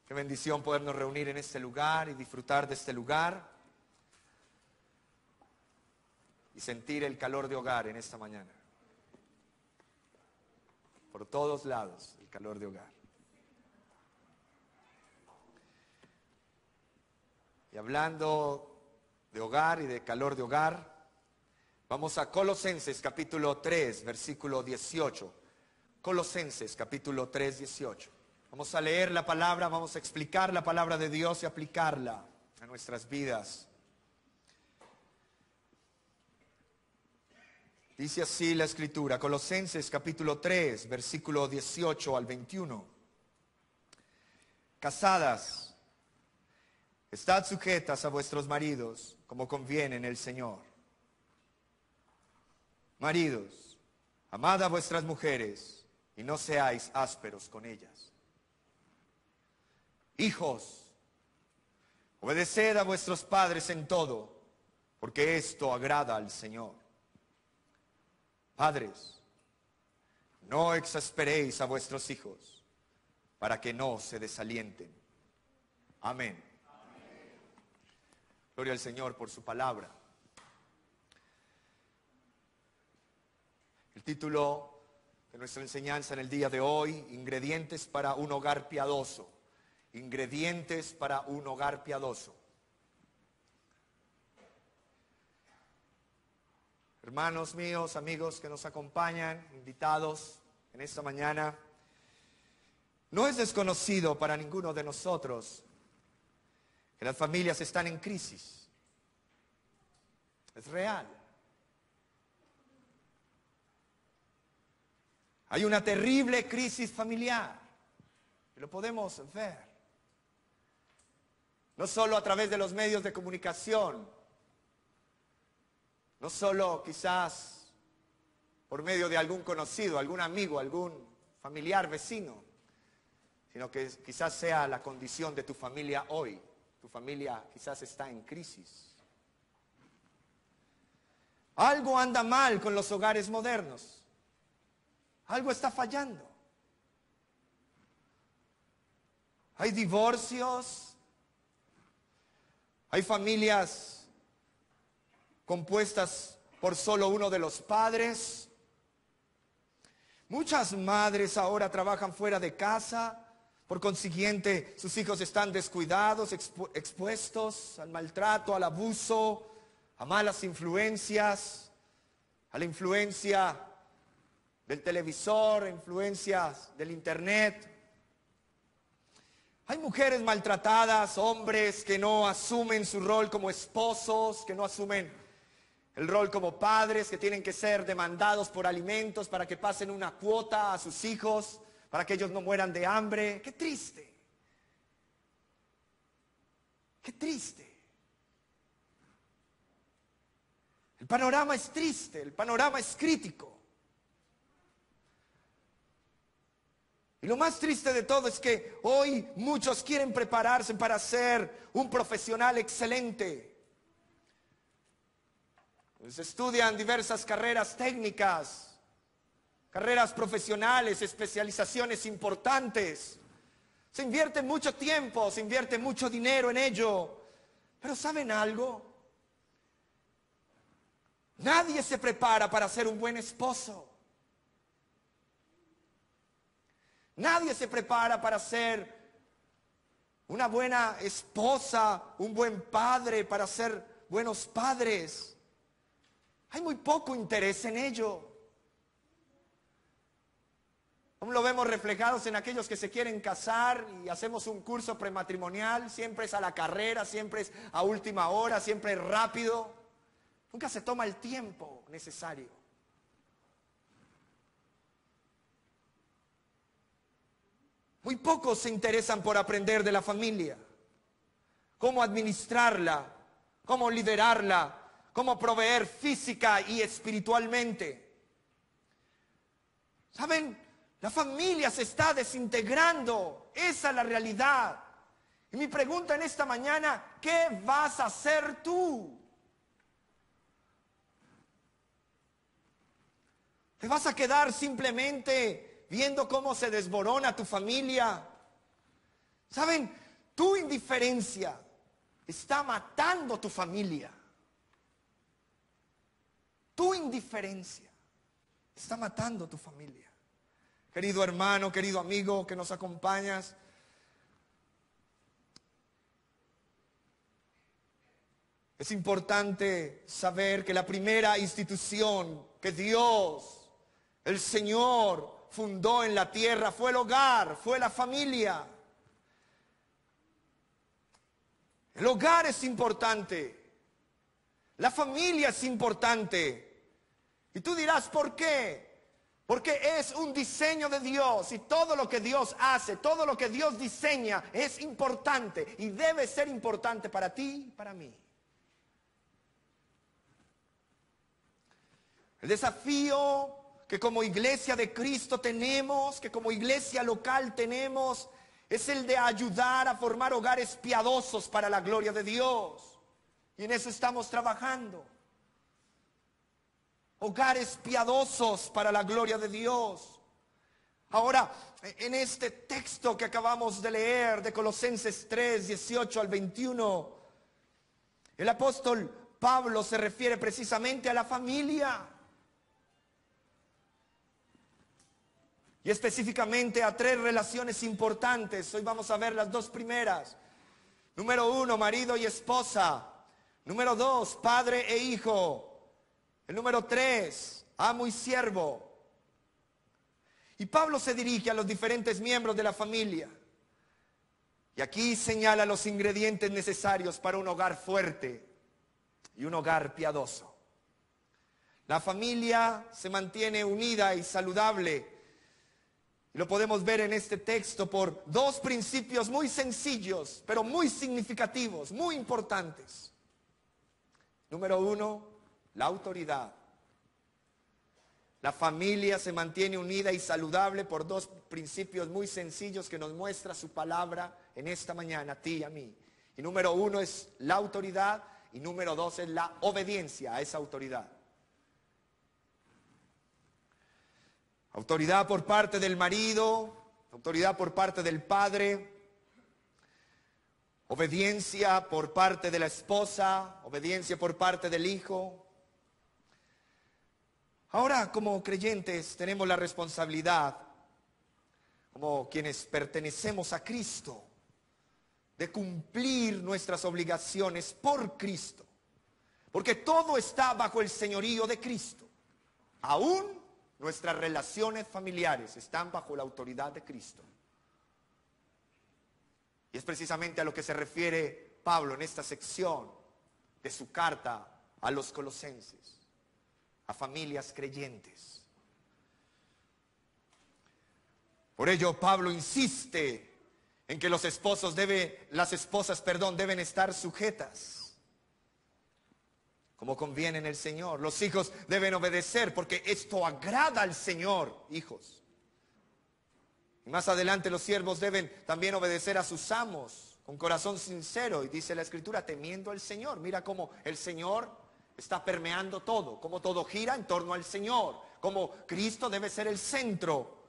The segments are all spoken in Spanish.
Qué bendición podernos reunir en este lugar y disfrutar de este lugar y sentir el calor de hogar en esta mañana. Por todos lados, el calor de hogar. Y hablando de hogar y de calor de hogar, vamos a Colosenses capítulo 3, versículo 18. Colosenses capítulo 3, 18. Vamos a leer la palabra, vamos a explicar la palabra de Dios y aplicarla a nuestras vidas. Dice así la Escritura, Colosenses capítulo 3, versículo 18 al 21. Casadas, estad sujetas a vuestros maridos, como conviene en el Señor. Maridos, amad a vuestras mujeres y no seáis ásperos con ellas. Hijos, obedeced a vuestros padres en todo, porque esto agrada al Señor. Padres, no exasperéis a vuestros hijos, para que no se desalienten. Amén. Amén. Gloria al Señor por su palabra. El título de nuestra enseñanza en el día de hoy, ingredientes para un hogar piadoso. Ingredientes para un hogar piadoso. Hermanos míos, amigos que nos acompañan, invitados en esta mañana, no es desconocido para ninguno de nosotros que las familias están en crisis. Es real. Hay una terrible crisis familiar, y lo podemos ver. No solo a través de los medios de comunicación, no solo quizás por medio de algún conocido, algún amigo, algún familiar, vecino, sino que quizás sea la condición de tu familia hoy. Tu familia quizás está en crisis. Algo anda mal con los hogares modernos. Algo está fallando. Hay divorcios, hay familias compuestas por solo uno de los padres. Muchas madres ahora trabajan fuera de casa, por consiguiente sus hijos están descuidados, expuestos al maltrato, al abuso, a malas influencias, a la influencia del televisor, influencias del internet. Hay mujeres maltratadas, hombres que no asumen su rol como esposos, que no asumen el rol como padres, que tienen que ser demandados por alimentos para que pasen una cuota a sus hijos, para que ellos no mueran de hambre. ¡Qué triste! ¡Qué triste! El panorama es triste, el panorama es crítico. Y lo más triste de todo es que hoy muchos quieren prepararse para ser un profesional excelente. Se estudian diversas carreras técnicas, carreras profesionales, especializaciones importantes. Se invierte mucho tiempo, se invierte mucho dinero en ello. Pero ¿saben algo? Nadie se prepara para ser un buen esposo. Nadie se prepara para ser una buena esposa, un buen padre, para ser buenos padres. Hay muy poco interés en ello. Aún lo vemos reflejados en aquellos que se quieren casar y hacemos un curso prematrimonial. Siempre es a la carrera, siempre es a última hora, siempre es rápido. Nunca se toma el tiempo necesario. Muy pocos se interesan por aprender de la familia. Cómo administrarla, cómo liderarla, cómo proveer física y espiritualmente. ¿Saben? La familia se está desintegrando. Esa es la realidad. Y mi pregunta en esta mañana, ¿qué vas a hacer tú? ¿Te vas a quedar simplemente viendo cómo se desborona tu familia? ¿Saben? Tu indiferencia está matando tu familia. Tu indiferencia está matando tu familia. Querido hermano, querido amigo que nos acompañas, es importante saber que la primera institución que Dios, el Señor, fundó en la tierra fue el hogar, fue la familia. El hogar es importante. La familia es importante. Y tú dirás, ¿por qué? Porque es un diseño de Dios y todo lo que Dios hace, todo lo que Dios diseña es importante y debe ser importante para ti y para mí. El desafío que como iglesia de Cristo tenemos, que como iglesia local tenemos, es el de ayudar a formar hogares piadosos para la gloria de Dios. Y en eso estamos trabajando. Hogares piadosos para la gloria de Dios. Ahora, en este texto que acabamos de leer de Colosenses 3, 18 al 21, el apóstol Pablo se refiere precisamente a la familia. Y específicamente a tres relaciones importantes. Hoy vamos a ver las dos primeras. Número 1, marido y esposa. Número 2, padre e hijo. El número 3, amo y siervo. Y Pablo se dirige a los diferentes miembros de la familia. Y aquí señala los ingredientes necesarios para un hogar fuerte y un hogar piadoso. La familia se mantiene unida y saludable. Lo podemos ver en este texto por dos principios muy sencillos, pero muy significativos, muy importantes. Número 1, la autoridad. La familia se mantiene unida y saludable por dos principios muy sencillos que nos muestra su palabra en esta mañana, a ti y a mí. Y número 1 es la autoridad y número 2 es la obediencia a esa autoridad. Autoridad por parte del marido, autoridad por parte del padre, obediencia por parte de la esposa, obediencia por parte del hijo. Ahora, como creyentes, tenemos la responsabilidad, como quienes pertenecemos a Cristo, de cumplir nuestras obligaciones por Cristo. Porque todo está bajo el señorío de Cristo. Aún nuestras relaciones familiares están bajo la autoridad de Cristo. Y es precisamente a lo que se refiere Pablo en esta sección de su carta a los colosenses, a familias creyentes. Por ello Pablo insiste en que las esposas deben estar sujetas como conviene en el Señor. Los hijos deben obedecer porque esto agrada al Señor, hijos. Y más adelante los siervos deben también obedecer a sus amos con corazón sincero. Y dice la Escritura, temiendo al Señor. Mira cómo el Señor está permeando todo, cómo todo gira en torno al Señor, cómo Cristo debe ser el centro,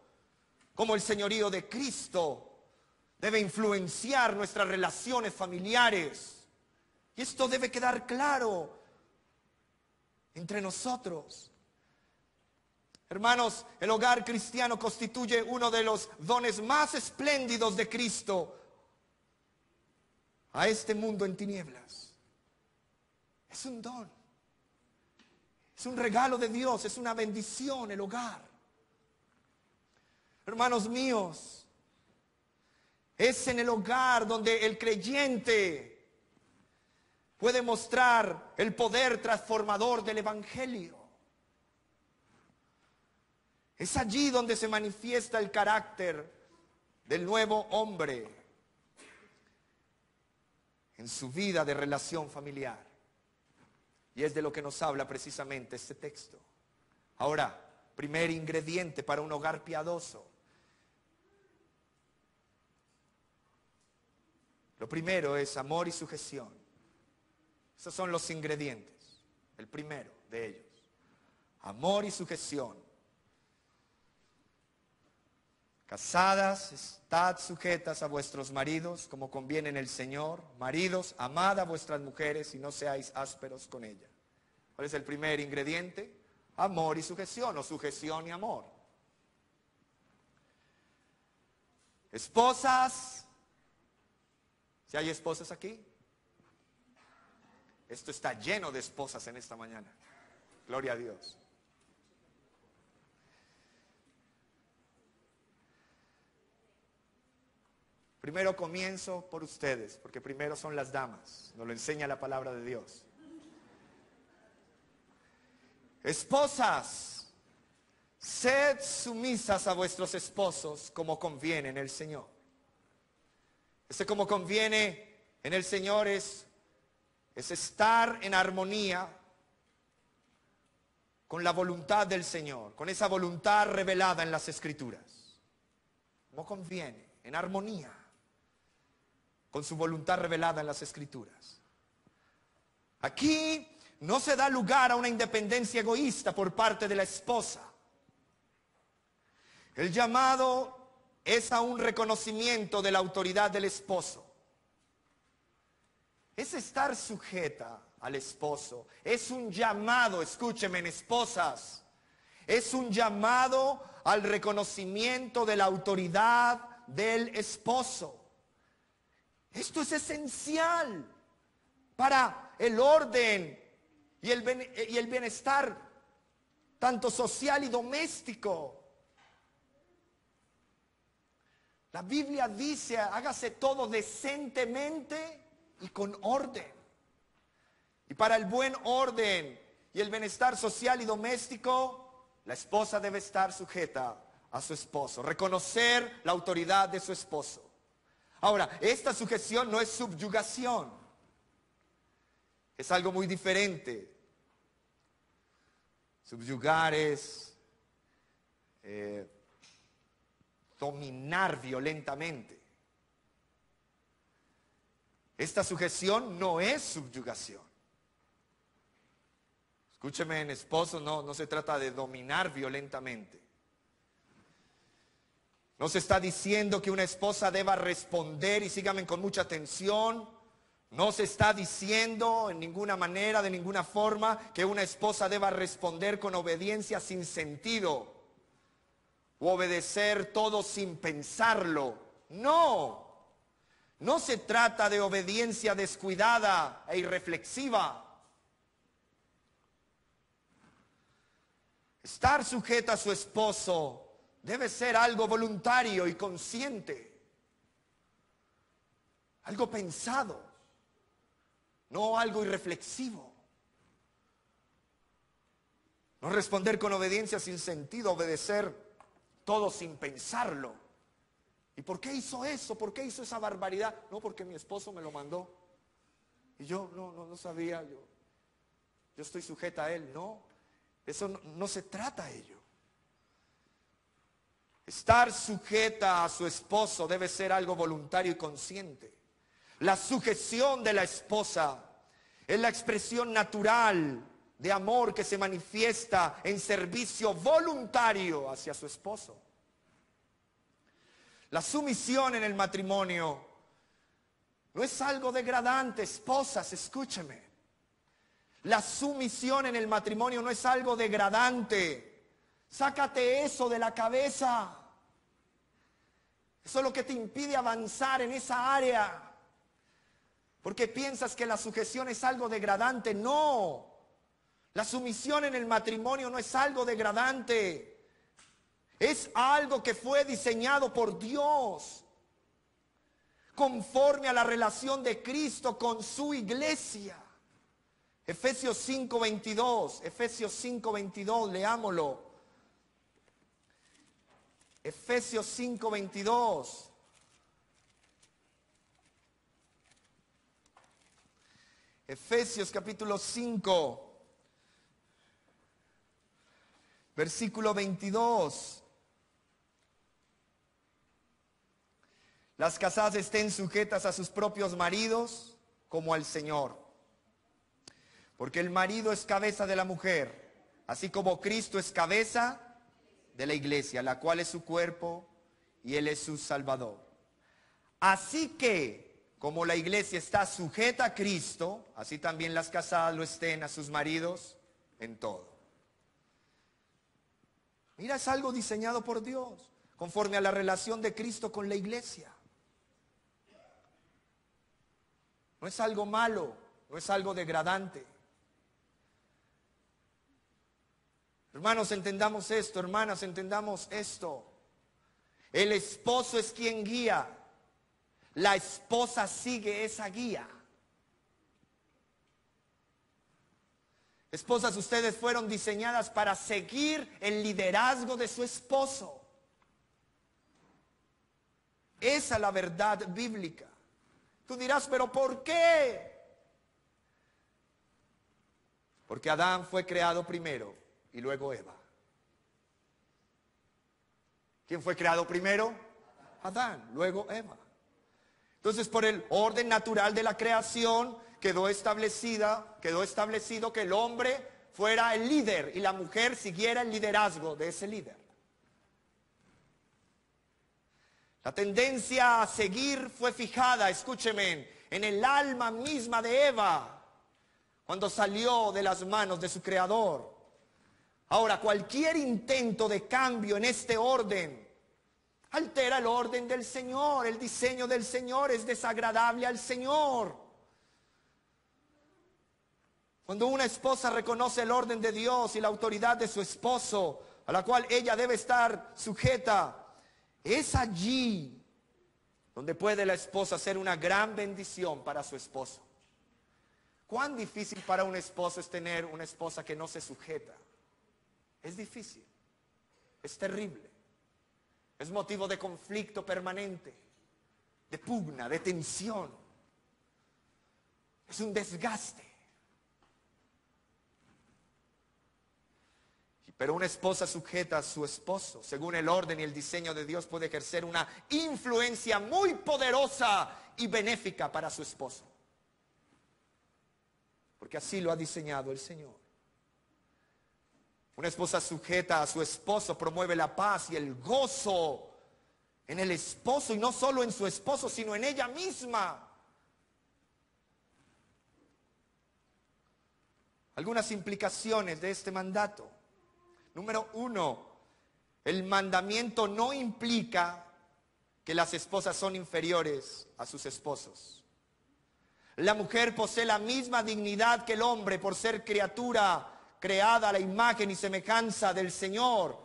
cómo el señorío de Cristo debe influenciar nuestras relaciones familiares. Y esto debe quedar claro entre nosotros. Hermanos, el hogar cristiano constituye uno de los dones más espléndidos de Cristo a este mundo en tinieblas. Es un don, es un regalo de Dios, es una bendición el hogar. Hermanos míos, es en el hogar donde el creyente puede mostrar el poder transformador del Evangelio. Es allí donde se manifiesta el carácter del nuevo hombre en su vida de relación familiar. Y es de lo que nos habla precisamente este texto. Ahora, primer ingrediente para un hogar piadoso. Lo primero es amor y sujeción. Esos son los ingredientes. El primero de ellos. Amor y sujeción. Casadas, estad sujetas a vuestros maridos como conviene en el Señor. Maridos, amad a vuestras mujeres y no seáis ásperos con ellas. ¿Cuál es el primer ingrediente? Amor y sujeción, o sujeción y amor. Esposas, si hay esposas aquí, esto está lleno de esposas en esta mañana. Gloria a Dios. Primero comienzo por ustedes, porque primero son las damas. Nos lo enseña la palabra de Dios. Esposas, sed sumisas a vuestros esposos como conviene en el Señor. Ese como conviene en el Señor es estar en armonía con la voluntad del Señor, con esa voluntad revelada en las Escrituras. Como conviene, en armonía con su voluntad revelada en las Escrituras. Aquí no se da lugar a una independencia egoísta por parte de la esposa. El llamado es a un reconocimiento de la autoridad del esposo. Es estar sujeta al esposo. Es un llamado, escúchenme, esposas. Es un llamado al reconocimiento de la autoridad del esposo. Esto es esencial para el orden y el bienestar tanto social y doméstico. La Biblia dice, hágase todo decentemente y con orden. Y para el buen orden y el bienestar social y doméstico, la esposa debe estar sujeta a su esposo, reconocer la autoridad de su esposo. Ahora, esta sujeción no es subyugación, es algo muy diferente. Subyugar es dominar violentamente. Esta sujeción no es subyugación. Escúcheme, en esposo, no se trata de dominar violentamente. No se está diciendo que una esposa deba responder, y síganme con mucha atención. No se está diciendo en ninguna manera, de ninguna forma, que una esposa deba responder con obediencia sin sentido o obedecer todo sin pensarlo. No, no se trata de obediencia descuidada e irreflexiva. Estar sujeta a su esposo debe ser algo voluntario y consciente, algo pensado, no algo irreflexivo. No responder con obediencia sin sentido, obedecer todo sin pensarlo. ¿Y por qué hizo eso? ¿Por qué hizo esa barbaridad? No, porque mi esposo me lo mandó. Y yo no sabía, yo estoy sujeta a él. No, eso no se trata de ello. Estar sujeta a su esposo debe ser algo voluntario y consciente. La sujeción de la esposa es la expresión natural de amor que se manifiesta en servicio voluntario hacia su esposo. La sumisión en el matrimonio no es algo degradante, esposas, escúcheme. La sumisión en el matrimonio no es algo degradante. Sácate eso de la cabeza. Eso es lo que te impide avanzar en esa área. Porque piensas que la sujeción es algo degradante. No. La sumisión en el matrimonio no es algo degradante. Es algo que fue diseñado por Dios, conforme a la relación de Cristo con su iglesia. Efesios 5:22, Efesios 5:22, leámoslo. Efesios 5:22. Efesios capítulo 5, versículo 22. Las casadas estén sujetas a sus propios maridos como al Señor. Porque el marido es cabeza de la mujer, así como Cristo es cabeza de la iglesia, la cual es su cuerpo, y Él es su Salvador. Así que, como la iglesia está sujeta a Cristo, así también las casadas lo estén a sus maridos en todo. Mira, es algo diseñado por Dios, conforme a la relación de Cristo con la iglesia. No es algo malo, no es algo degradante. Hermanos, entendamos esto, hermanas, entendamos esto. El esposo es quien guía, la esposa sigue esa guía. Esposas, ustedes fueron diseñadas para seguir el liderazgo de su esposo. Esa es la verdad bíblica. Tú dirás, ¿pero por qué? Porque Adán fue creado primero y luego Eva. ¿Quién fue creado primero? Adán, luego Eva. Entonces, por el orden natural de la creación, quedó establecido que el hombre fuera el líder y la mujer siguiera el liderazgo de ese líder. La tendencia a seguir fue fijada, escúcheme, en el alma misma de Eva, cuando salió de las manos de su creador. Ahora, cualquier intento de cambio en este orden altera el orden del Señor. El diseño del Señor es desagradable al Señor. Cuando una esposa reconoce el orden de Dios y la autoridad de su esposo, a la cual ella debe estar sujeta, es allí donde puede la esposa ser una gran bendición para su esposo. ¿Cuán difícil para un esposo es tener una esposa que no se sujeta? Es difícil, es terrible, es motivo de conflicto permanente, de pugna, de tensión, es un desgaste. Pero una esposa sujeta a su esposo, según el orden y el diseño de Dios, puede ejercer una influencia muy poderosa y benéfica para su esposo. Porque así lo ha diseñado el Señor. Una esposa sujeta a su esposo promueve la paz y el gozo en el esposo, y no solo en su esposo, sino en ella misma. Algunas implicaciones de este mandato. Número 1, el mandamiento no implica que las esposas son inferiores a sus esposos. La mujer posee la misma dignidad que el hombre por ser criatura creada a la imagen y semejanza del Señor.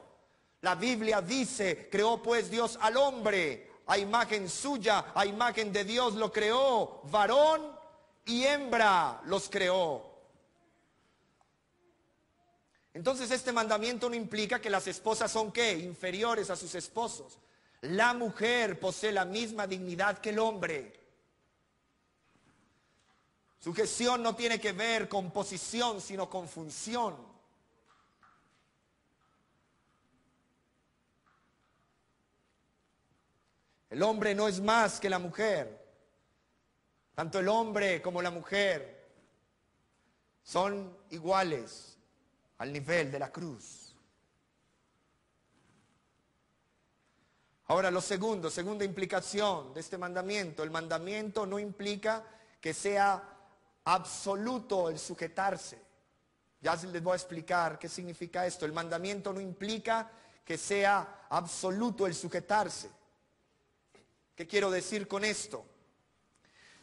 La Biblia dice, creó pues Dios al hombre a imagen suya, a imagen de Dios lo creó, varón y hembra los creó. Entonces este mandamiento no implica que las esposas son ¿qué? Inferiores a sus esposos. La mujer posee la misma dignidad que el hombre. Sujeción no tiene que ver con posición, sino con función. El hombre no es más que la mujer. Tanto el hombre como la mujer son iguales al nivel de la cruz. Ahora segunda implicación de este mandamiento. El mandamiento no implica que sea absoluto el sujetarse. Ya les voy a explicar qué significa esto. El mandamiento no implica que sea absoluto el sujetarse. ¿Qué quiero decir con esto?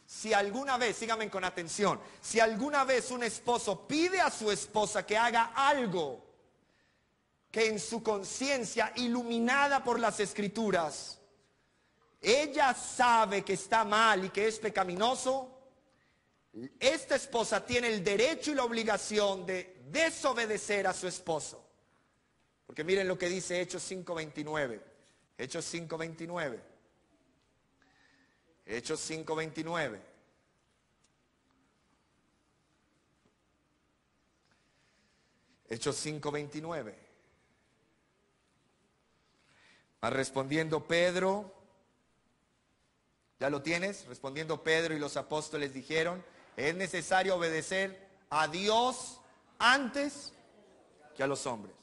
Si alguna vez, síganme con atención, si alguna vez un esposo pide a su esposa que haga algo que en su conciencia, iluminada por las Escrituras, ella sabe que está mal y que es pecaminoso, esta esposa tiene el derecho y la obligación de desobedecer a su esposo. Porque miren lo que dice Hechos 5:29. Hechos 5:29. Hechos 5:29. Hechos 5:29. Respondiendo Pedro, ¿ya lo tienes? Respondiendo Pedro y los apóstoles dijeron, es necesario obedecer a Dios antes que a los hombres.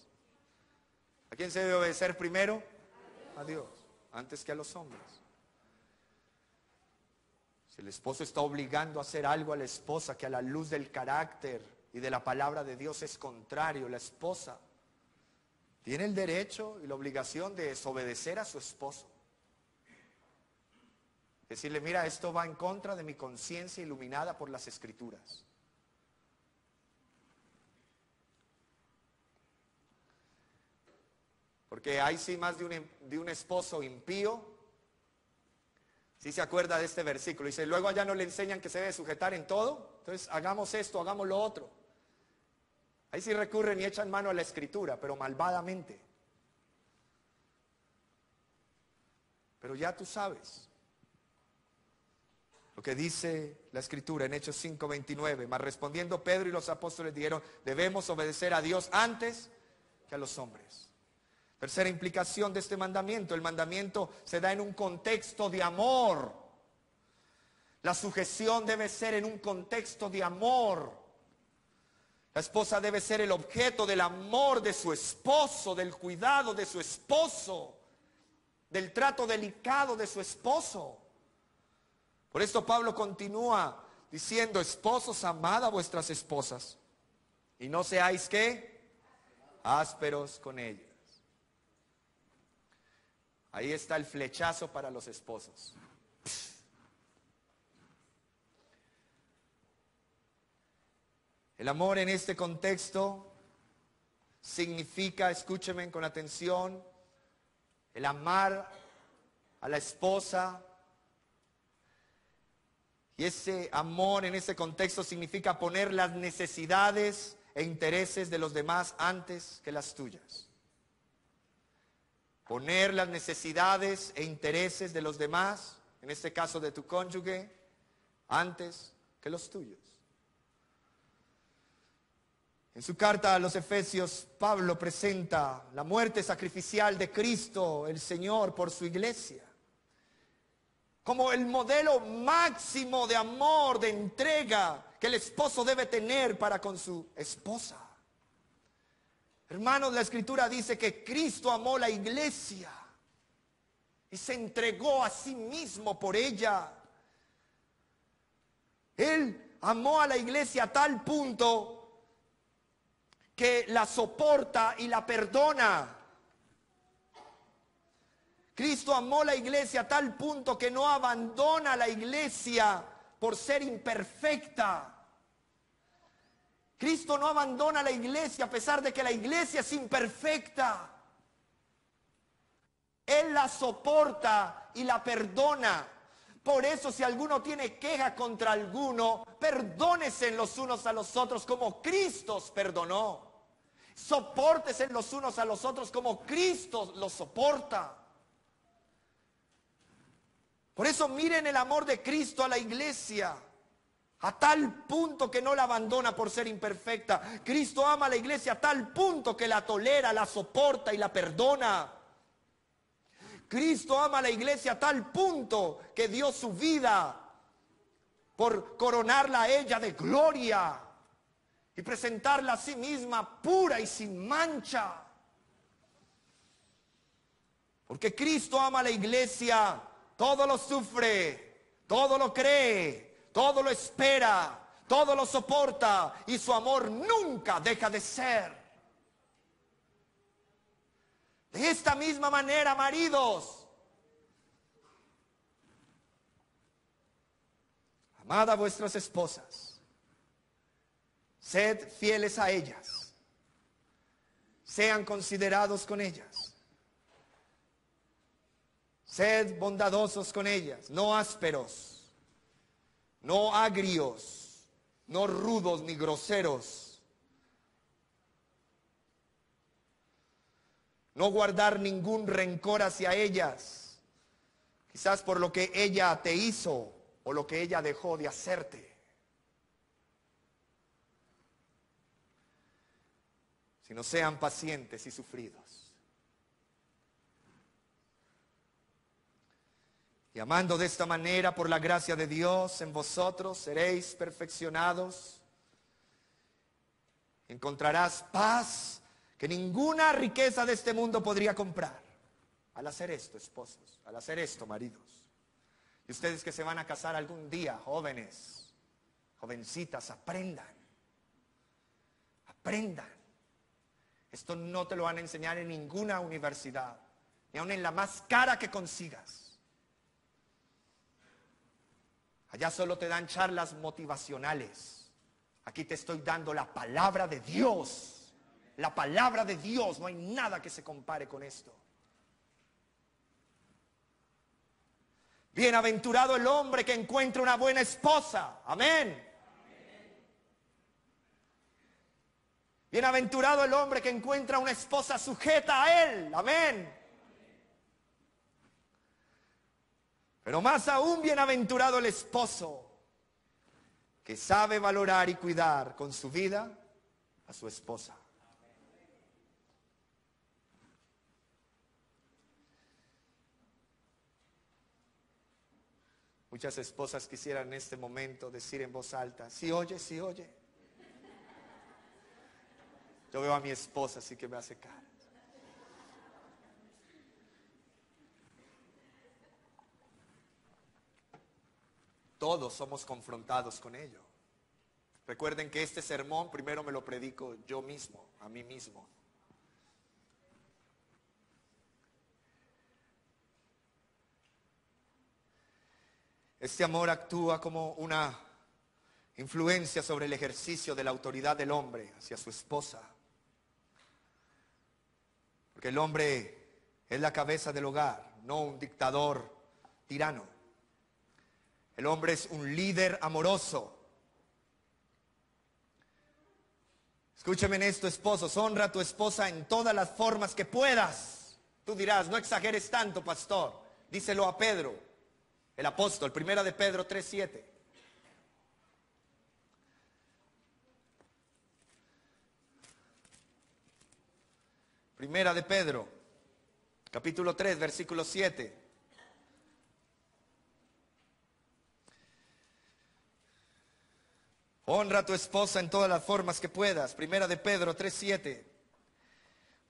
¿A quién se debe obedecer primero? A Dios. antes que a los hombres. Si el esposo está obligando a hacer algo a la esposa que a la luz del carácter y de la palabra de Dios es contrario, la esposa tiene el derecho y la obligación de desobedecer a su esposo. Decirle, mira, esto va en contra de mi conciencia iluminada por las Escrituras. Porque hay sí más de un esposo impío. Si se acuerda de este versículo, dice, luego allá no le enseñan que se debe sujetar en todo, entonces hagamos esto, hagamos lo otro. Ahí sí recurren y echan mano a la Escritura, pero malvadamente. Pero ya tú sabes lo que dice la Escritura en Hechos 5:29. Mas respondiendo Pedro y los apóstoles dijeron, debemos obedecer a Dios antes que a los hombres. Tercera implicación de este mandamiento. El mandamiento se da en un contexto de amor. La sujeción debe ser en un contexto de amor. La esposa debe ser el objeto del amor de su esposo, del cuidado de su esposo, del trato delicado de su esposo. Por esto Pablo continúa diciendo, esposos, amad a vuestras esposas y no seáis ¿qué? Ásperos con ellas. Ahí está el flechazo para los esposos. El amor en este contexto significa, escúcheme con atención, el amar a la esposa. Y ese amor en ese contexto significa poner las necesidades e intereses de los demás antes que las tuyas. Poner las necesidades e intereses de los demás, en este caso de tu cónyuge, antes que los tuyos. En su carta a los Efesios, Pablo presenta la muerte sacrificial de Cristo, el Señor, por su iglesia, como el modelo máximo de amor, de entrega que el esposo debe tener para con su esposa. Hermanos, la Escritura dice que Cristo amó la iglesia y se entregó a sí mismo por ella. Él amó a la iglesia a tal punto que la soporta y la perdona. Cristo amó la iglesia a tal punto que no abandona a la iglesia por ser imperfecta. Cristo no abandona a la iglesia a pesar de que la iglesia es imperfecta. Él la soporta y la perdona. Por eso, si alguno tiene queja contra alguno, perdónense los unos a los otros como Cristo os perdonó. Sopórtense los unos a los otros como Cristo los soporta. Por eso miren el amor de Cristo a la iglesia, a tal punto que no la abandona por ser imperfecta. Cristo ama a la iglesia a tal punto que la tolera, la soporta y la perdona. Cristo ama a la iglesia a tal punto que dio su vida por coronarla a ella de gloria y presentarla a sí misma pura y sin mancha. Porque Cristo ama a la iglesia, todo lo sufre, todo lo cree, todo lo espera, todo lo soporta y su amor nunca deja de ser. De esta misma manera, maridos, amad a vuestras esposas, sed fieles a ellas, sean considerados con ellas, sed bondadosos con ellas, no ásperos, no agrios, no rudos ni groseros. No guardar ningún rencor hacia ellas, quizás por lo que ella te hizo o lo que ella dejó de hacerte. Sino sean pacientes y sufridos. Y amando de esta manera, por la gracia de Dios, en vosotros seréis perfeccionados. Encontrarás paz que ninguna riqueza de este mundo podría comprar. al hacer esto, esposos, al hacer esto, maridos. Y ustedes que se van a casar algún día, jóvenes, jovencitas, aprendan. Aprendan. Esto no te lo van a enseñar en ninguna universidad, ni aun en la más cara que consigas. Allá solo te dan charlas motivacionales. Aquí te estoy dando la palabra de Dios. La palabra de Dios, no hay nada que se compare con esto. Bienaventurado el hombre que encuentre una buena esposa. Amén. Bienaventurado el hombre que encuentra una esposa sujeta a él. Amén. Pero más aún bienaventurado el esposo que sabe valorar y cuidar con su vida a su esposa. Muchas esposas quisieran en este momento decir en voz alta: sí oye, sí oye. Yo veo a mi esposa así que me hace cara. Todos somos confrontados con ello. Recuerden que este sermón primero me lo predico yo mismo, a mí mismo. Este amor actúa como una influencia sobre el ejercicio de la autoridad del hombre hacia su esposa. Porque el hombre es la cabeza del hogar, no un dictador tirano. El hombre es un líder amoroso. Escúcheme en esto, esposos, honra a tu esposa en todas las formas que puedas. Tú dirás: no exageres tanto, pastor. Díselo a Pedro, el apóstol, 1 de Pedro 3:7. Primera de Pedro, capítulo 3, versículo 7. Honra a tu esposa en todas las formas que puedas. Primera de Pedro 3:7.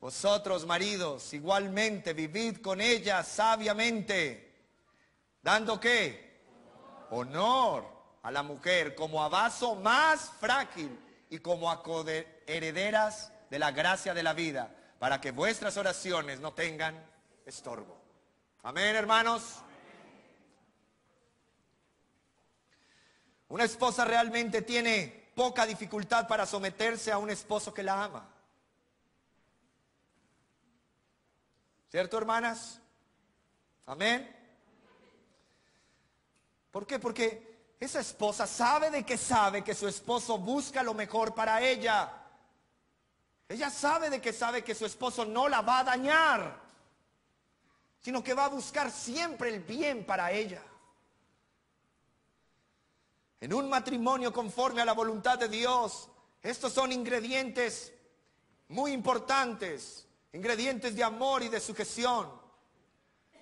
Vosotros, maridos, igualmente vivid con ella sabiamente, dando ¿qué? Honor a la mujer como a vaso más frágil y como a coherederas de la gracia de la vida, para que vuestras oraciones no tengan estorbo. Amén, hermanos. Una esposa realmente tiene poca dificultad para someterse a un esposo que la ama. ¿Cierto, hermanas? Amén. ¿Por qué? Porque esa esposa sabe que su esposo busca lo mejor para ella. Ella sabe que su esposo no la va a dañar, sino que va a buscar siempre el bien para ella. En un matrimonio conforme a la voluntad de Dios, estos son ingredientes muy importantes, ingredientes de amor y de sujeción,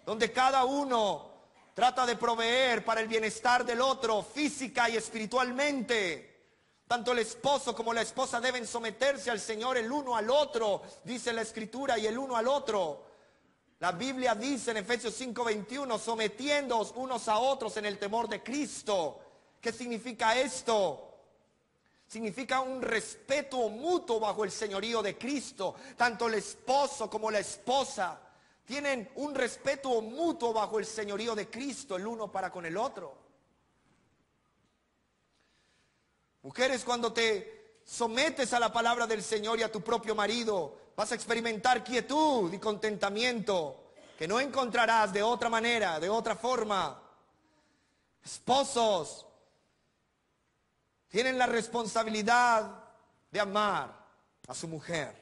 donde cada uno trata de proveer para el bienestar del otro, física y espiritualmente. Tanto el esposo como la esposa deben someterse al Señor el uno al otro, dice la Escritura, y el uno al otro. La Biblia dice en Efesios 5:21, sometiéndoos unos a otros en el temor de Cristo. ¿Qué significa esto? Significa un respeto mutuo bajo el señorío de Cristo. Tanto el esposo como la esposa tienen un respeto mutuo bajo el señorío de Cristo, el uno para con el otro. Mujeres, cuando te sometes a la palabra del Señor y a tu propio marido, vas a experimentar quietud y contentamiento que no encontrarás de otra manera, de otra forma. Esposos, tienen la responsabilidad de amar a su mujer.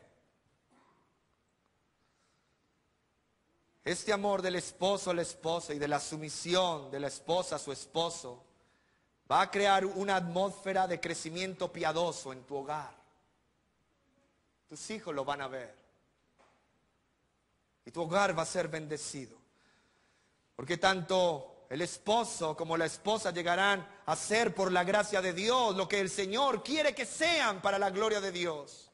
Este amor del esposo a la esposa y de la sumisión de la esposa a su esposo va a crear una atmósfera de crecimiento piadoso en tu hogar. Tus hijos lo van a ver. Y tu hogar va a ser bendecido. Porque tanto el esposo como la esposa llegarán a ser, por la gracia de Dios, lo que el Señor quiere que sean para la gloria de Dios.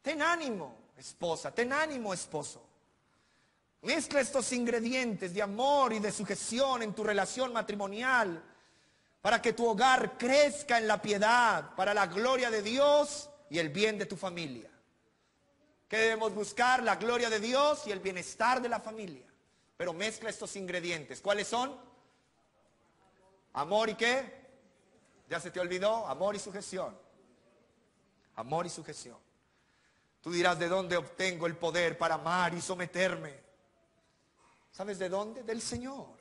Ten ánimo, esposa, ten ánimo, esposo. Mezcla estos ingredientes de amor y de sujeción en tu relación matrimonial para que tu hogar crezca en la piedad, para la gloria de Dios y el bien de tu familia. ¿Qué debemos buscar? La gloria de Dios y el bienestar de la familia. Pero mezcla estos ingredientes. ¿Cuáles son? Amor y ¿qué? ¿Ya se te olvidó? Amor y sujeción. Amor y sujeción. Tú dirás, ¿de dónde obtengo el poder para amar y someterme? ¿Sabes de dónde? Del Señor.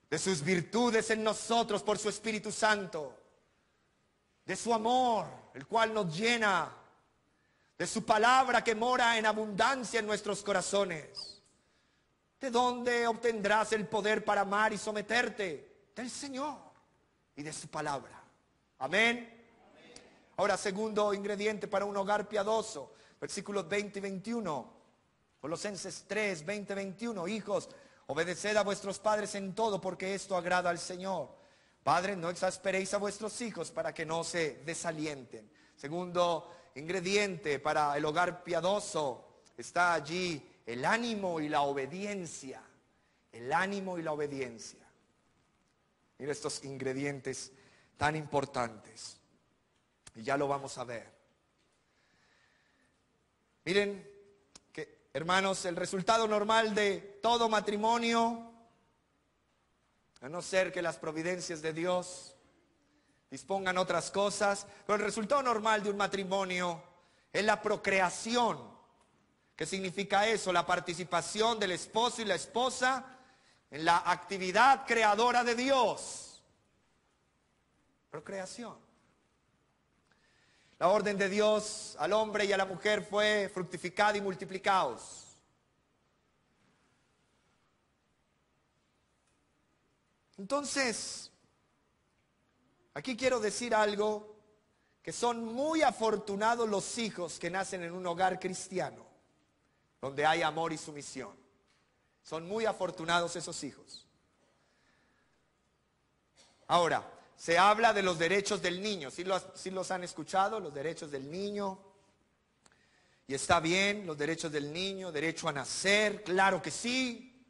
De sus virtudes en nosotros por su Espíritu Santo. De su amor, el cual nos llena. De su palabra que mora en abundancia en nuestros corazones. ¿De dónde obtendrás el poder para amar y someterte? Del Señor y de su palabra. Amén. Ahora, segundo ingrediente para un hogar piadoso, versículos 20 y 21. Colosenses 3, 20, 21. Hijos, obedeced a vuestros padres en todo, porque esto agrada al Señor. Padres, no exasperéis a vuestros hijos para que no se desalienten. Segundo ingrediente para el hogar piadoso, está allí el ánimo y la obediencia. El ánimo y la obediencia. Mira estos ingredientes tan importantes. Y ya lo vamos a ver. Miren que, hermanos, el resultado normal de todo matrimonio, a no ser que las providencias de Dios dispongan otras cosas, pero el resultado normal de un matrimonio es la procreación. ¿Qué significa eso? La participación del esposo y la esposa en la actividad creadora de Dios. Procreación. La orden de Dios al hombre y a la mujer fue fructificad y multiplicaos. Entonces, aquí quiero decir algo, que son muy afortunados los hijos que nacen en un hogar cristiano, donde hay amor y sumisión. Son muy afortunados esos hijos. Ahora, se habla de los derechos del niño. ¿Sí los han escuchado? Los derechos del niño. Y está bien, los derechos del niño, derecho a nacer, claro que sí.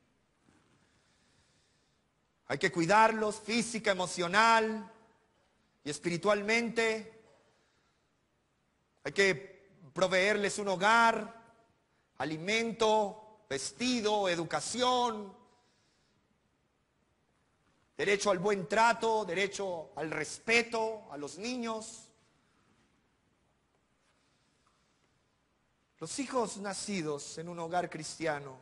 Hay que cuidarlos física, emocional y espiritualmente. Hay que proveerles un hogar, alimento, vestido, educación, derecho al buen trato, derecho al respeto a los niños. Los hijos nacidos en un hogar cristiano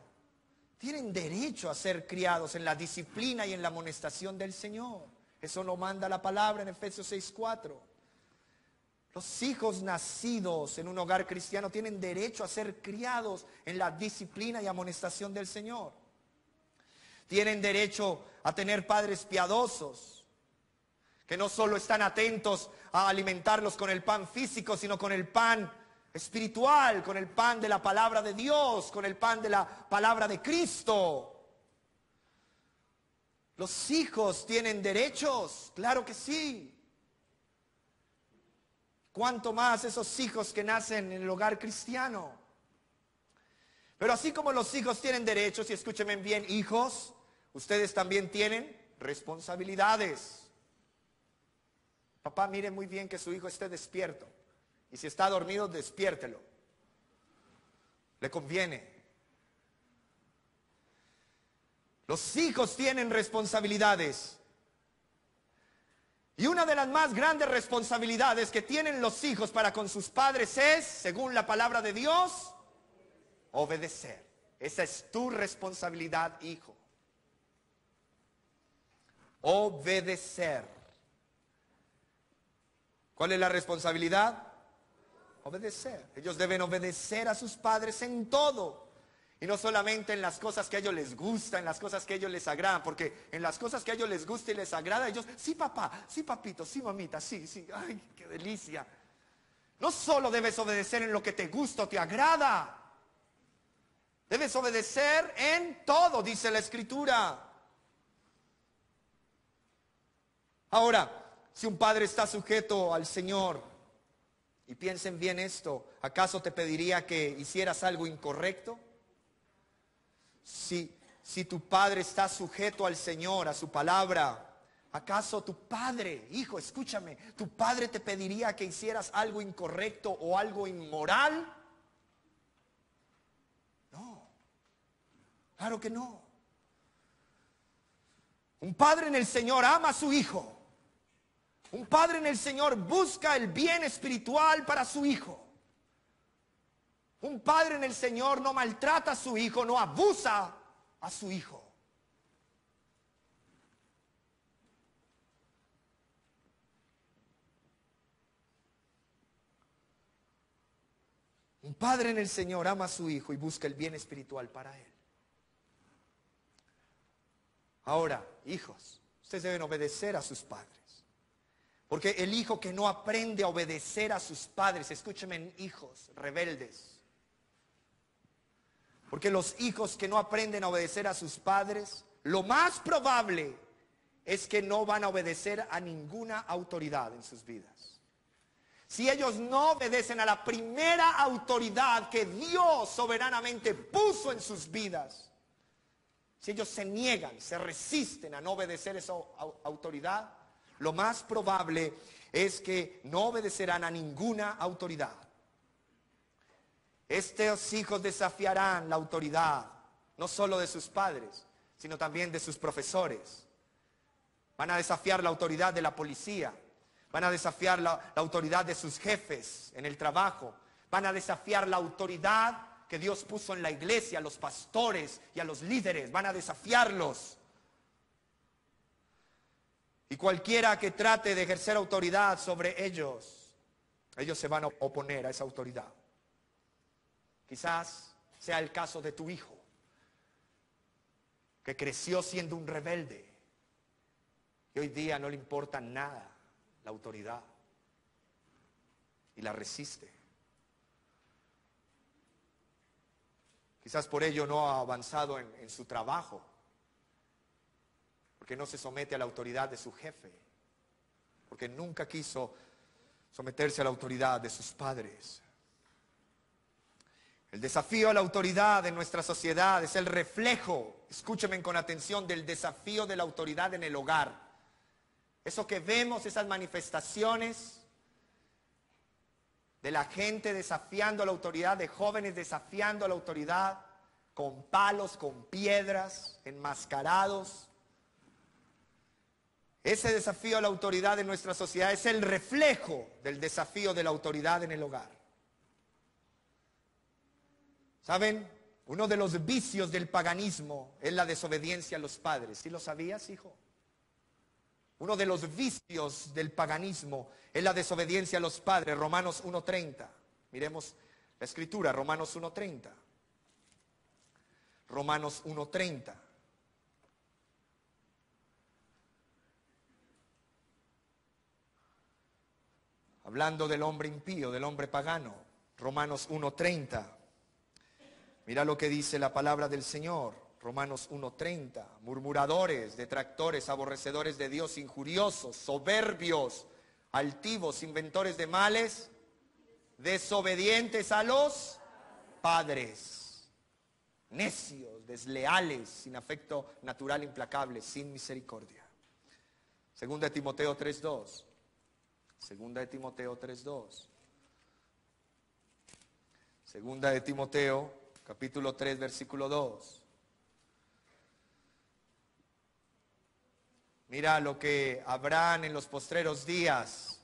tienen derecho a ser criados en la disciplina y en la amonestación del Señor. Eso lo manda la palabra en Efesios 6:4. Los hijos nacidos en un hogar cristiano tienen derecho a ser criados en la disciplina y amonestación del Señor. Tienen derecho a tener padres piadosos, que no solo están atentos a alimentarlos con el pan físico, sino con el pan espiritual, con el pan de la palabra de Dios, con el pan de la palabra de Cristo. Los hijos tienen derechos, claro que sí. Cuánto más esos hijos que nacen en el hogar cristiano. Pero así como los hijos tienen derechos, y escúchenme bien, hijos, ustedes también tienen responsabilidades. Papá, mire muy bien que su hijo esté despierto. Y si está dormido, despiértelo. Le conviene. Los hijos tienen responsabilidades. Y una de las más grandes responsabilidades que tienen los hijos para con sus padres es, según la palabra de Dios, obedecer. Esa es tu responsabilidad, hijo. Obedecer. ¿Cuál es la responsabilidad? Obedecer. Ellos deben obedecer a sus padres en todo. Y no solamente en las cosas que a ellos les gustan, en las cosas que a ellos les agradan. Porque en las cosas que a ellos les gusta y les agrada, ellos, sí papá, sí papito, sí mamita, sí, sí, ay, qué delicia. No solo debes obedecer en lo que te gusta o te agrada. Debes obedecer en todo, dice la Escritura. Ahora, si un padre está sujeto al Señor, y piensen bien esto, ¿acaso te pediría que hicieras algo incorrecto? si tu padre está sujeto al Señor, a su palabra, ¿acaso tu padre, hijo, escúchame, tu padre te pediría que hicieras algo incorrecto o algo inmoral? No, claro que no. Un padre en el Señor ama a su hijo. Un padre en el Señor busca el bien espiritual para su hijo. Un padre en el Señor no maltrata a su hijo, no abusa a su hijo. Un padre en el Señor ama a su hijo y busca el bien espiritual para él. Ahora, hijos, ustedes deben obedecer a sus padres. Porque el hijo que no aprende a obedecer a sus padres, escúchenme, hijos rebeldes. Porque los hijos que no aprenden a obedecer a sus padres, lo más probable es que no van a obedecer a ninguna autoridad en sus vidas. Si ellos no obedecen a la primera autoridad que Dios soberanamente puso en sus vidas, si ellos se niegan, se resisten a no obedecer esa autoridad, lo más probable es que no obedecerán a ninguna autoridad. Estos hijos desafiarán la autoridad, no solo de sus padres, sino también de sus profesores. Van a desafiar la autoridad de la policía. Van a desafiar la autoridad de sus jefes en el trabajo. Van a desafiar la autoridad que Dios puso en la iglesia, a los pastores y a los líderes. Van a desafiarlos. Y cualquiera que trate de ejercer autoridad sobre ellos, ellos se van a oponer a esa autoridad. Quizás sea el caso de tu hijo, que creció siendo un rebelde y hoy día no le importa nada la autoridad y la resiste. Quizás por ello no ha avanzado en su trabajo, porque no se somete a la autoridad de su jefe, porque nunca quiso someterse a la autoridad de sus padres. El desafío a la autoridad en nuestra sociedad es el reflejo, escúchenme con atención, del desafío de la autoridad en el hogar. Eso que vemos, esas manifestaciones de la gente desafiando a la autoridad, de jóvenes desafiando a la autoridad, con palos, con piedras, enmascarados. Ese desafío a la autoridad en nuestra sociedad es el reflejo del desafío de la autoridad en el hogar. ¿Saben? Uno de los vicios del paganismo es la desobediencia a los padres. ¿Sí lo sabías, hijo? Uno de los vicios del paganismo es la desobediencia a los padres. Romanos 1:30. Miremos la escritura, Romanos 1:30. Romanos 1:30. Hablando del hombre impío, del hombre pagano. Romanos 1:30. Mira lo que dice la palabra del Señor. Romanos 1:30. Murmuradores, detractores, aborrecedores de Dios, injuriosos, soberbios, altivos, inventores de males, desobedientes a los padres, necios, desleales, sin afecto natural, implacables, sin misericordia. Segunda de Timoteo 3:2. Segunda de Timoteo 3:2. Segunda de Timoteo capítulo 3, versículo 2. Mira lo que habrán en los postreros días,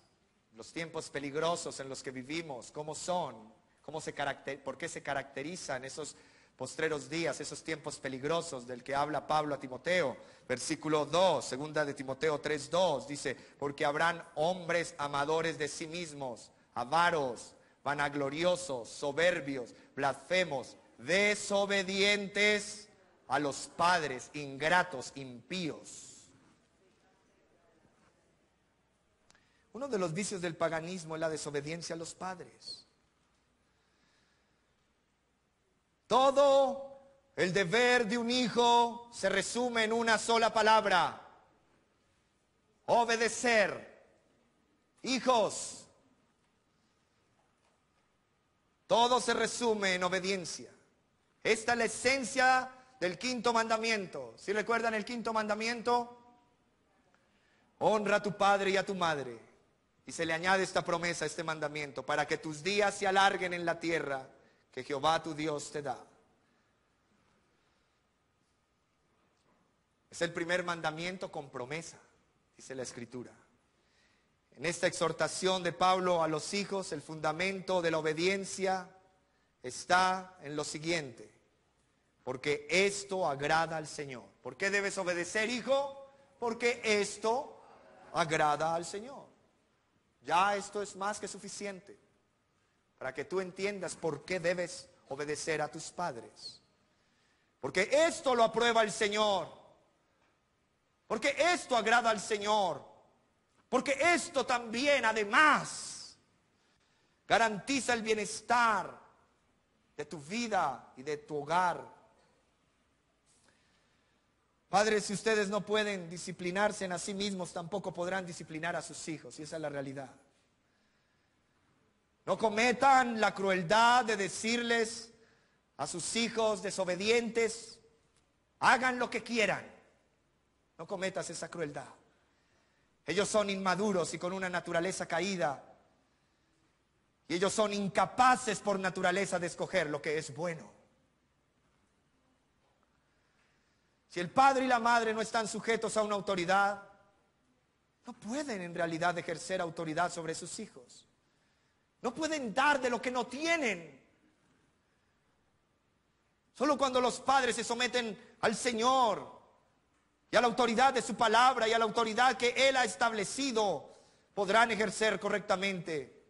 los tiempos peligrosos en los que vivimos, cómo son, por qué se caracterizan esos postreros días, esos tiempos peligrosos del que habla Pablo a Timoteo. Versículo 2, segunda de Timoteo 3:2, dice, porque habrán hombres amadores de sí mismos, avaros, vanagloriosos, soberbios, blasfemos, desobedientes a los padres, ingratos, impíos. Uno de los vicios del paganismo es la desobediencia a los padres. Todo el deber de un hijo se resume en una sola palabra: obedecer. Hijos, todo se resume en obediencia. Esta es la esencia del quinto mandamiento. ¿Sí recuerdan el quinto mandamiento? Honra a tu padre y a tu madre. Y se le añade esta promesa, este mandamiento, para que tus días se alarguen en la tierra que Jehová tu Dios te da. Es el primer mandamiento con promesa, dice la Escritura. En esta exhortación de Pablo a los hijos, el fundamento de la obediencia está en lo siguiente: porque esto agrada al Señor. ¿Por qué debes obedecer, hijo? Porque esto agrada al Señor. Ya esto es más que suficiente para que tú entiendas por qué debes obedecer a tus padres. Porque esto lo aprueba el Señor. Porque esto agrada al Señor. Porque esto también, además, garantiza el bienestar de tu vida y de tu hogar. Padres, si ustedes no pueden disciplinarse en a sí mismos, tampoco podrán disciplinar a sus hijos, y esa es la realidad. No cometan la crueldad de decirles a sus hijos desobedientes: hagan lo que quieran. No cometas esa crueldad. Ellos son inmaduros y con una naturaleza caída. Y ellos son incapaces por naturaleza de escoger lo que es bueno. Si el padre y la madre no están sujetos a una autoridad, no pueden en realidad ejercer autoridad sobre sus hijos. No pueden dar de lo que no tienen. Solo cuando los padres se someten al Señor y a la autoridad de su palabra y a la autoridad que Él ha establecido, podrán ejercer correctamente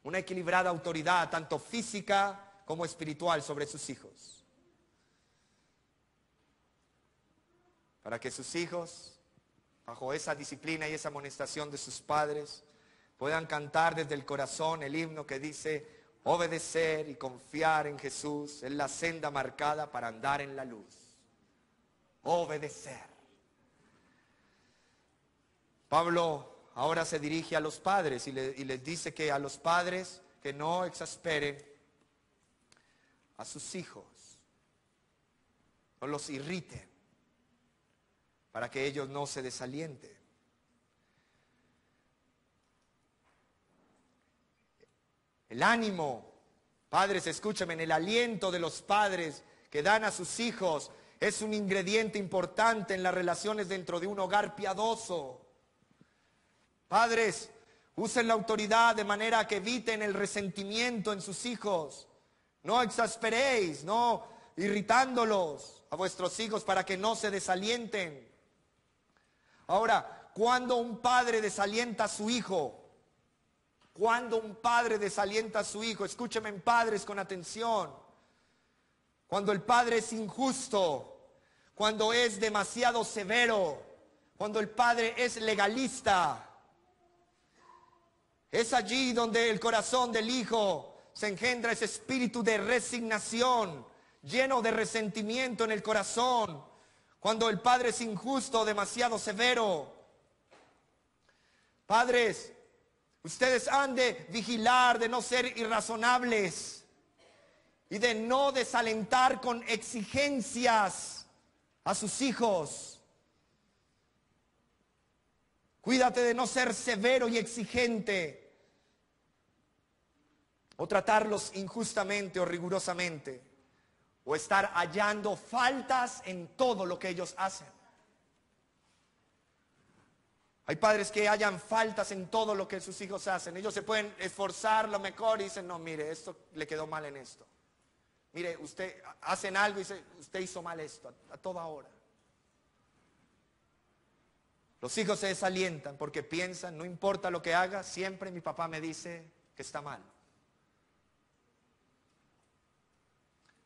una equilibrada autoridad, tanto física como espiritual, sobre sus hijos. Para que sus hijos, bajo esa disciplina y esa amonestación de sus padres, puedan cantar desde el corazón el himno que dice: obedecer y confiar en Jesús es la senda marcada para andar en la luz. Obedecer. Pablo ahora se dirige a los padres y les dice que a los padres que no exasperen a sus hijos, no los irriten, para que ellos no se desalienten. El ánimo, padres, escúchame, en el aliento de los padres que dan a sus hijos es un ingrediente importante en las relaciones dentro de un hogar piadoso. Padres, usen la autoridad de manera que eviten el resentimiento en sus hijos. No exasperéis, no irritándolos a vuestros hijos para que no se desalienten. Ahora, cuando un padre desalienta a su hijo, escúchenme, padres, con atención. Cuando el padre es injusto, cuando es demasiado severo, cuando el padre es legalista, es allí donde el corazón del hijo se engendra ese espíritu de resignación, lleno de resentimiento en el corazón. Cuando el padre es injusto, demasiado severo. Padres, ustedes han de vigilar de no ser irrazonables y de no desalentar con exigencias a sus hijos. Cuídate de no ser severo y exigente o tratarlos injustamente o rigurosamente, o estar hallando faltas en todo lo que ellos hacen. Hay padres que hallan faltas en todo lo que sus hijos hacen. Ellos se pueden esforzar lo mejor y dicen: no, mire, esto le quedó mal en esto. Mire, usted, hacen algo y dice: usted hizo mal esto, a toda hora. Los hijos se desalientan porque piensan: no importa lo que haga, siempre mi papá me dice que está mal.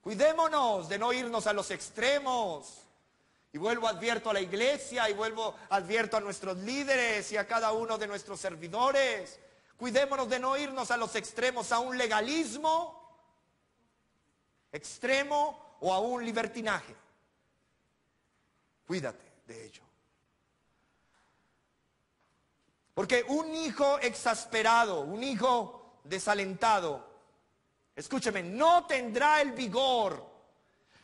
Cuidémonos de no irnos a los extremos. Y vuelvo, advierto a la iglesia, y vuelvo, advierto a nuestros líderes y a cada uno de nuestros servidores. Cuidémonos de no irnos a los extremos, a un legalismo extremo o a un libertinaje. Cuídate de ello. Porque un hijo exasperado, un hijo desalentado, escúcheme, no tendrá el vigor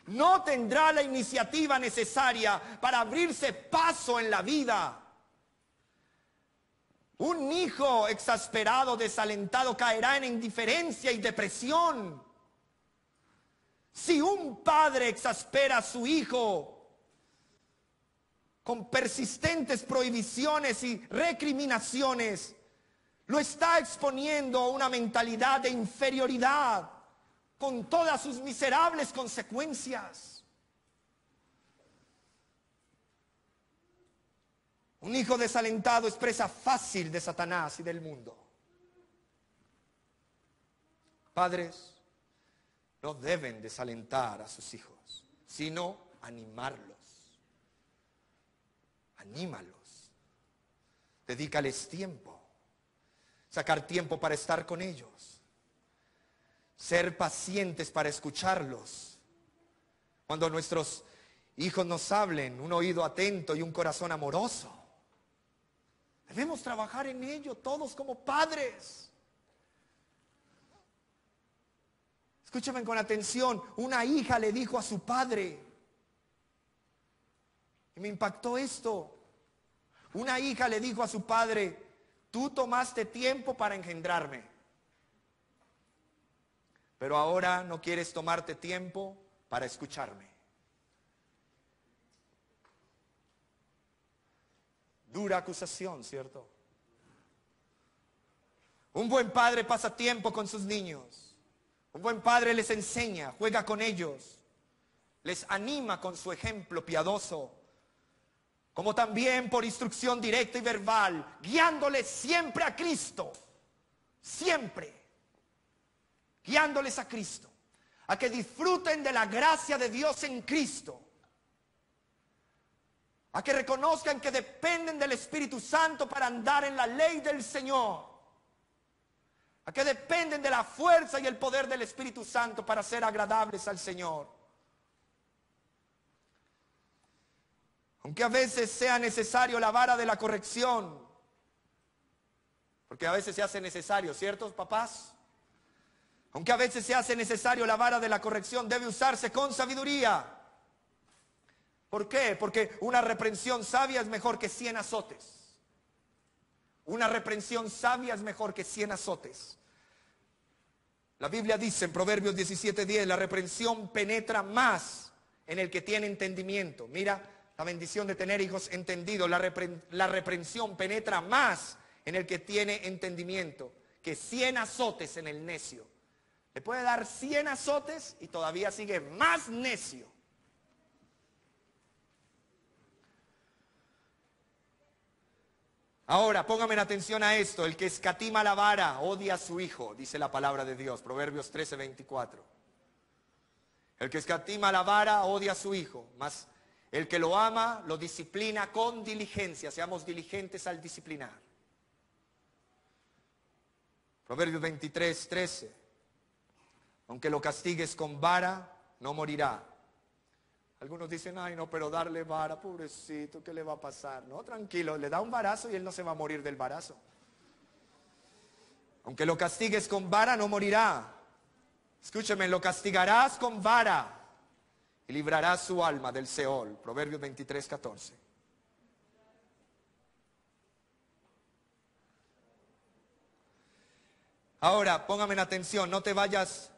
no tendrá la iniciativa necesaria para abrirse paso en la vida. Un hijo exasperado, desalentado, caerá en indiferencia y depresión. Si un padre exaspera a su hijo con persistentes prohibiciones y recriminaciones, lo está exponiendo a una mentalidad de inferioridad con todas sus miserables consecuencias. Un hijo desalentado es presa fácil de Satanás y del mundo. Padres no deben desalentar a sus hijos, sino animarlos. Anímalos. Dedícales tiempo. Sacar tiempo para estar con ellos. Ser pacientes para escucharlos. Cuando nuestros hijos nos hablen, un oído atento y un corazón amoroso. Debemos trabajar en ello todos como padres. Escúchame con atención. Una hija le dijo a su padre, y me impactó esto. Una hija le dijo a su padre: tú tomaste tiempo para engendrarme, pero ahora no quieres tomarte tiempo para escucharme. Dura acusación, ¿cierto? Un buen padre pasa tiempo con sus niños. Un buen padre les enseña, juega con ellos, les anima con su ejemplo piadoso, como también por instrucción directa y verbal, guiándoles siempre a Cristo, siempre, guiándoles a Cristo, a que disfruten de la gracia de Dios en Cristo, a que reconozcan que dependen del Espíritu Santo para andar en la ley del Señor, a que dependen de la fuerza y el poder del Espíritu Santo para ser agradables al Señor. Aunque a veces sea necesario la vara de la corrección, porque a veces se hace necesario, ¿cierto, papás? Aunque a veces se hace necesario la vara de la corrección, debe usarse con sabiduría. ¿Por qué? Porque una reprensión sabia es mejor que 100 azotes. Una reprensión sabia es mejor que 100 azotes. La Biblia dice en Proverbios 17:10, la reprensión penetra más en el que tiene entendimiento. Mira la bendición de tener hijos entendidos. La reprensión penetra más en el que tiene entendimiento que 100 azotes en el necio. Le puede dar 100 azotes y todavía sigue más necio. Ahora, póngame atención a esto. El que escatima la vara odia a su hijo, dice la palabra de Dios, Proverbios 13:24. El que escatima la vara odia a su hijo, mas el que lo ama lo disciplina con diligencia. Seamos diligentes al disciplinar. Proverbios 23:13. Aunque lo castigues con vara, no morirá. Algunos dicen, ay no, pero darle vara, pobrecito, ¿qué le va a pasar? No, tranquilo, le da un varazo y él no se va a morir del varazo. Aunque lo castigues con vara, no morirá. Escúcheme, lo castigarás con vara y librarás su alma del Seol. Proverbios 23:14. Ahora, póngame en atención, no te vayas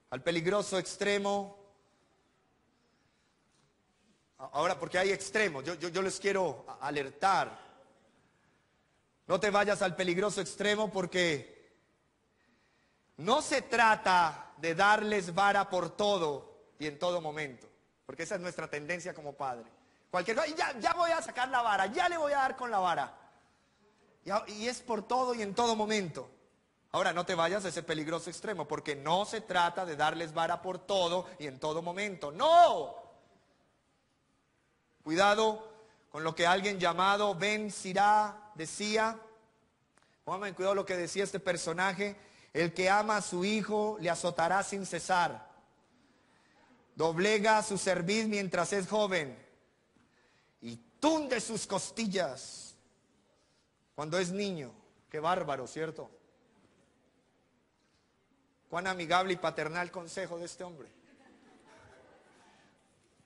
al peligroso extremo. Ahora, porque hay extremos, yo les quiero alertar. No te vayas al peligroso extremo, porque no se trata de darles vara por todo y en todo momento, porque esa es nuestra tendencia como padre. Cualquier cosa, ya voy a sacar la vara, ya le voy a dar con la vara. Y es por todo y en todo momento. Ahora, no te vayas a ese peligroso extremo, porque no se trata de darles vara por todo y en todo momento. ¡No! Cuidado con lo que alguien llamado Ben Sirá decía. Póngame en cuidado lo que decía este personaje. El que ama a su hijo le azotará sin cesar. Doblega su cerviz mientras es joven y tunde sus costillas cuando es niño. Qué bárbaro, ¿cierto? Cuán amigable y paternal consejo de este hombre.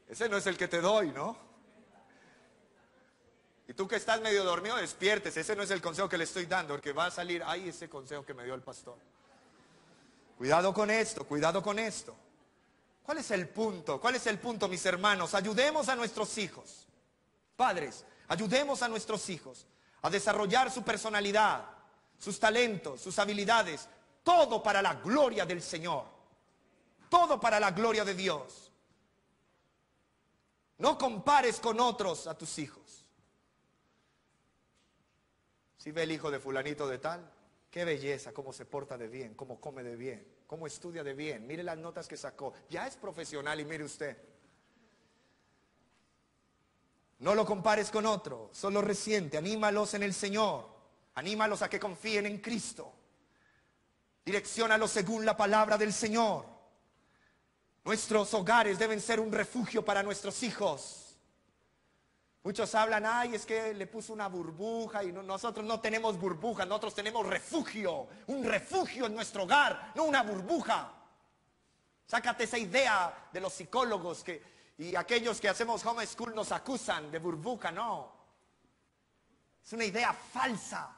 Ese no es el que te doy, ¿no? Y tú que estás medio dormido, despiertes. Ese no es el consejo que le estoy dando, porque va a salir, ay, ese consejo que me dio el pastor. Cuidado con esto, cuidado con esto. ¿Cuál es el punto? ¿Cuál es el punto, mis hermanos? Ayudemos a nuestros hijos. Padres, ayudemos a nuestros hijos a desarrollar su personalidad, sus talentos, sus habilidades. Todo para la gloria del Señor. Todo para la gloria de Dios. No compares con otros a tus hijos. Si ve el hijo de fulanito de tal, qué belleza, cómo se porta de bien, cómo come de bien, cómo estudia de bien. Mire las notas que sacó. Ya es profesional y mire usted. No lo compares con otro, solo reciente. Anímalos en el Señor. Anímalos a que confíen en Cristo. Direcciónalos según la palabra del Señor. Nuestros hogares deben ser un refugio para nuestros hijos. Muchos hablan, ay, es que le puso una burbuja y nosotros no tenemos burbuja, nosotros tenemos refugio, un refugio en nuestro hogar, no una burbuja. Sácate esa idea de los psicólogos y aquellos que hacemos homeschool nos acusan de burbuja, no. Es una idea falsa.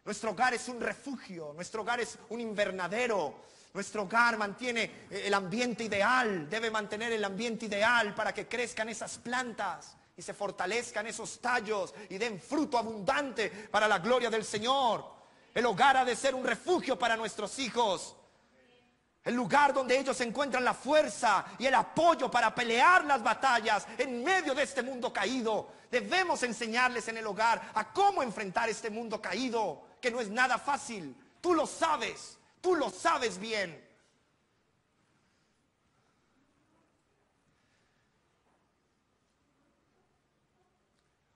Nuestro hogar es un refugio, nuestro hogar es un invernadero. Nuestro hogar mantiene el ambiente ideal, debe mantener el ambiente ideal para que crezcan esas plantas y se fortalezcan esos tallos y den fruto abundante para la gloria del Señor. El hogar ha de ser un refugio para nuestros hijos. El lugar donde ellos encuentran la fuerza y el apoyo para pelear las batallas en medio de este mundo caído. Debemos enseñarles en el hogar a cómo enfrentar este mundo caído, que no es nada fácil. Tú lo sabes bien.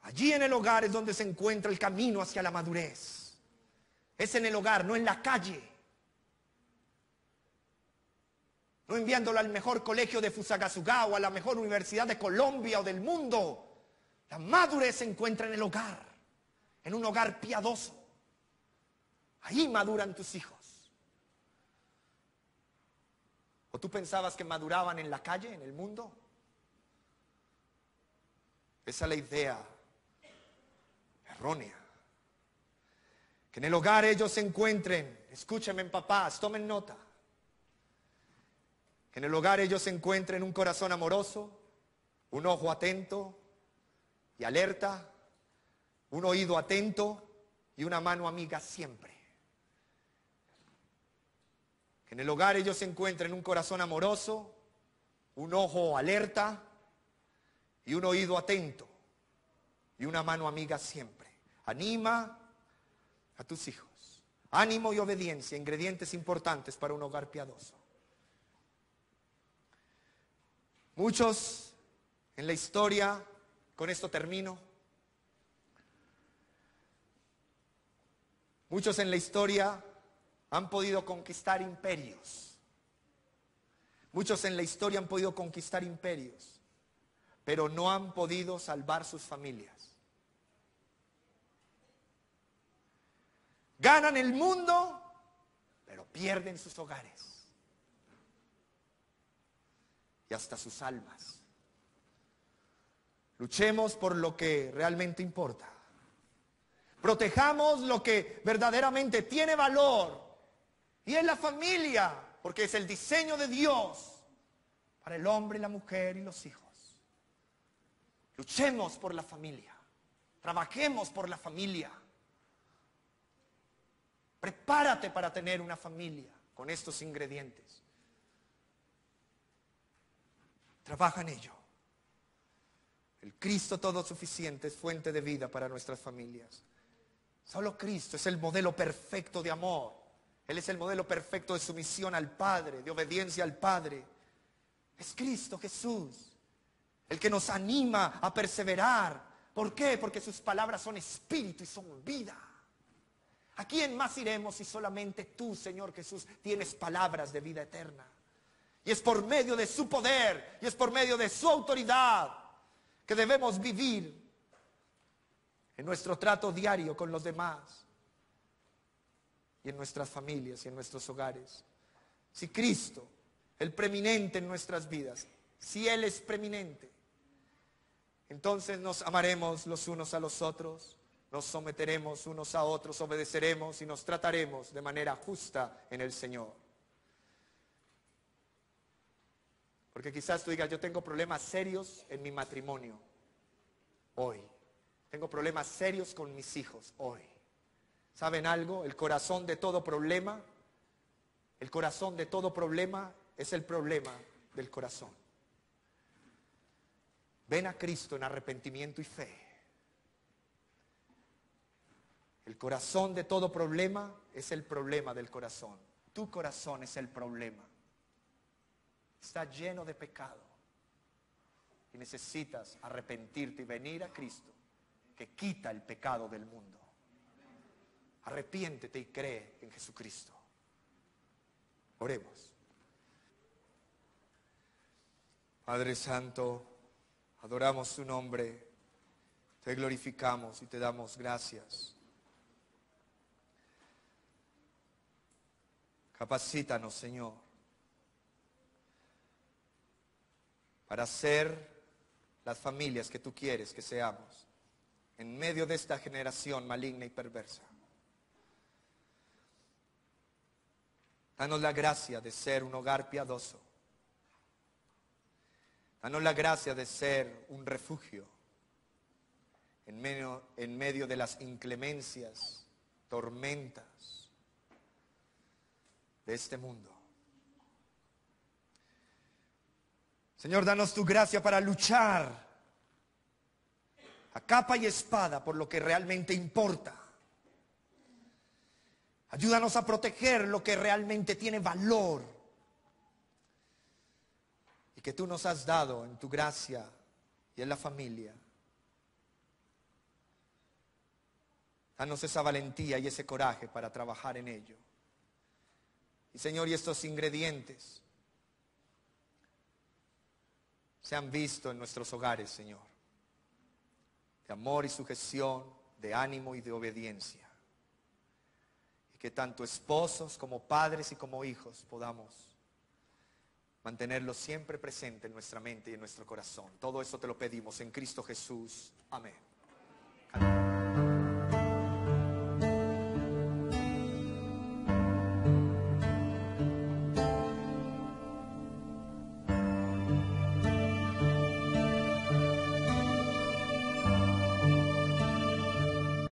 Allí en el hogar es donde se encuentra el camino hacia la madurez. Es en el hogar, no en la calle. No enviándolo al mejor colegio de Fusagasugá o a la mejor universidad de Colombia o del mundo. La madurez se encuentra en el hogar, en un hogar piadoso. Ahí maduran tus hijos. ¿O tú pensabas que maduraban en la calle, en el mundo? Esa es la idea errónea. Que en el hogar ellos se encuentren, escúchenme papás, tomen nota. Que en el hogar ellos se encuentren un corazón amoroso, un ojo atento y alerta, un oído atento y una mano amiga siempre. Que en el hogar ellos se encuentren un corazón amoroso, un ojo alerta y un oído atento y una mano amiga siempre. Anima a tus hijos. Ánimo y obediencia, ingredientes importantes para un hogar piadoso. Muchos en la historia, con esto termino, muchos en la historia han podido conquistar imperios. Muchos en la historia han podido conquistar imperios, pero no han podido salvar sus familias. Ganan el mundo, pero pierden sus hogares. Y hasta sus almas. Luchemos por lo que realmente importa. Protejamos lo que verdaderamente tiene valor. Y es la familia, porque es el diseño de Dios para el hombre, la mujer y los hijos. Luchemos por la familia. Trabajemos por la familia. Prepárate para tener una familia con estos ingredientes. Trabaja en ello. El Cristo todo suficiente es fuente de vida para nuestras familias. Solo Cristo es el modelo perfecto de amor. Él es el modelo perfecto de sumisión al Padre, de obediencia al Padre. Es Cristo Jesús, el que nos anima a perseverar. ¿Por qué? Porque sus palabras son espíritu y son vida. ¿A quién más iremos si solamente tú, Señor Jesús, tienes palabras de vida eterna? Y es por medio de su poder, y es por medio de su autoridad que debemos vivir en nuestro trato diario con los demás, y en nuestras familias y en nuestros hogares. Si Cristo, el preeminente en nuestras vidas, si Él es preeminente, entonces nos amaremos los unos a los otros, nos someteremos unos a otros, obedeceremos y nos trataremos de manera justa en el Señor. Porque quizás tú digas, yo tengo problemas serios en mi matrimonio hoy. Tengo problemas serios con mis hijos hoy. ¿Saben algo? El corazón de todo problema es el problema del corazón. Ven a Cristo en arrepentimiento y fe. El corazón de todo problema es el problema del corazón. Tu corazón es el problema. Está lleno de pecado. Y necesitas arrepentirte y venir a Cristo, que quita el pecado del mundo. Arrepiéntete y cree en Jesucristo. Oremos. Padre Santo, adoramos tu nombre, te glorificamos y te damos gracias. Capacítanos, Señor, para ser las familias que tú quieres que seamos en medio de esta generación maligna y perversa. Danos la gracia de ser un hogar piadoso. Danos la gracia de ser un refugio en medio de las inclemencias, tormentas de este mundo. Señor, danos tu gracia para luchar a capa y espada por lo que realmente importa. Ayúdanos a proteger lo que realmente tiene valor y que tú nos has dado en tu gracia y en la familia. Danos esa valentía y ese coraje para trabajar en ello. Y Señor, y estos ingredientes se han visto en nuestros hogares, Señor, de amor y sujeción, de ánimo y de obediencia. Y que tanto esposos como padres y como hijos podamos mantenerlo siempre presente en nuestra mente y en nuestro corazón. Todo eso te lo pedimos en Cristo Jesús. Amén.